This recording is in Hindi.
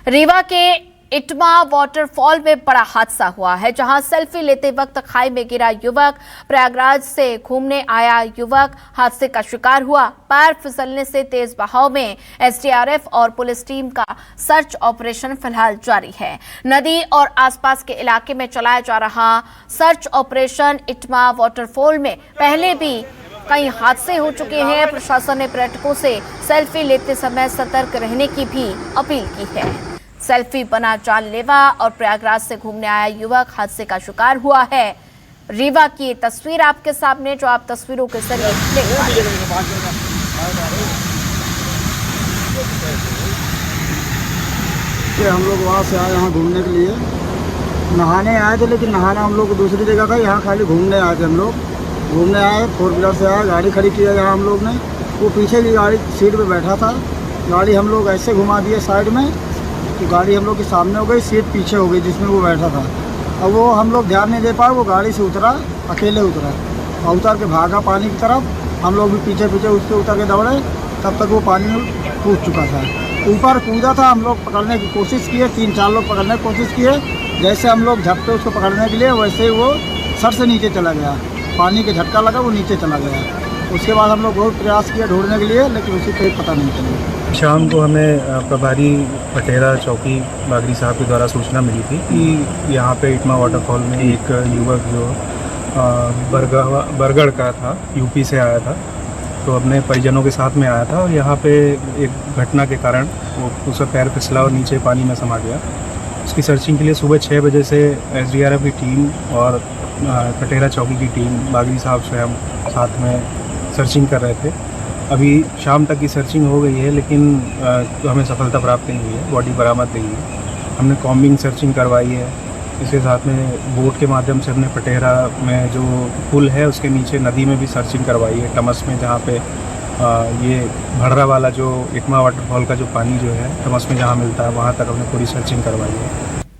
रीवा के इटमा वाटरफॉल में बड़ा हादसा हुआ है, जहां सेल्फी लेते वक्त खाई में गिरा युवक। प्रयागराज से घूमने आया युवक हादसे का शिकार हुआ। पैर फिसलने से तेज बहाव में एसडीआरएफ और पुलिस टीम का सर्च ऑपरेशन फिलहाल जारी है। नदी और आसपास के इलाके में चलाया जा रहा सर्च ऑपरेशन इटमा वाटरफॉल में पहले भी कई हादसे हो चुके हैं। प्रशासन ने पर्यटकों से सेल्फी लेते समय सतर्क रहने की भी अपील की है। सेल्फी बना जानलेवा और प्रयागराज से घूमने आया युवक हादसे का शिकार हुआ है। रीवा की तस्वीर आपके सामने, जो आप तस्वीरों के जरिए देख पा रहे हैं। हम लोग वहाँ से आए यहाँ घूमने के लिए, नहाने आए थे, लेकिन नहाना हम लोग दूसरी जगह था। यहाँ खाली घूमने आए थे। हम लोग घूमने आए, 4 व्हीलर से आए, गाड़ी खड़ी की है यहाँ हम लोग ने। वो पीछे की गाड़ी सीट पे बैठा था, गाड़ी हम लोग ऐसे घुमा दिए साइड में तो गाड़ी हम लोग के सामने हो गई, सीट पीछे हो गई जिसमें वो बैठा था। अब वो हम लोग ध्यान नहीं दे पाए, वो गाड़ी से उतरा, अकेले उतरा और उतर के भागा पानी की तरफ। हम लोग भी पीछे पीछे उसके उतर के दौड़े, तब तक वो पानी में कूद चुका था। ऊपर कूदा था, हम लोग पकड़ने की कोशिश किए, 3-4 लोग पकड़ने की कोशिश किए। जैसे हम लोग झपटे उसको पकड़ने के लिए, वैसे ही वो सर से नीचे चला गया। पानी के झटका लगा, वो नीचे चला गया। उसके बाद हम लोग बहुत प्रयास किए ढूंढने के लिए, लेकिन उसी पे पता नहीं चला। शाम को हमें प्रभारी पटेरा चौकी बागरी साहब के द्वारा सूचना मिली थी कि यहाँ पे इटमा वाटरफॉल में एक युवक जो बरगढ़ का था, यूपी से आया था, तो अपने परिजनों के साथ में आया था और यहाँ पे एक घटना के कारण वो उसका पैर फिसला और नीचे पानी में समा गया। उसकी सर्चिंग के लिए सुबह 6 बजे से एसडीआरएफ की टीम और पटेरा चौकी की टीम, बागरी साहब स्वयं साथ में सर्चिंग कर रहे थे। अभी शाम तक की सर्चिंग हो गई है, लेकिन हमें सफलता प्राप्त नहीं हुई है, बॉडी बरामद नहीं हुई। हमने कॉम्बिंग सर्चिंग करवाई है। इसके साथ में बोट के माध्यम से हमने पटेरा में जो पुल है उसके नीचे नदी में भी सर्चिंग करवाई है, टमस में, जहाँ पे ये भड़रा वाला जो इटमा वाटरफॉल का जो पानी जो है टमस में जहाँ मिलता है, वहाँ तक हमने पूरी सर्चिंग करवाई है।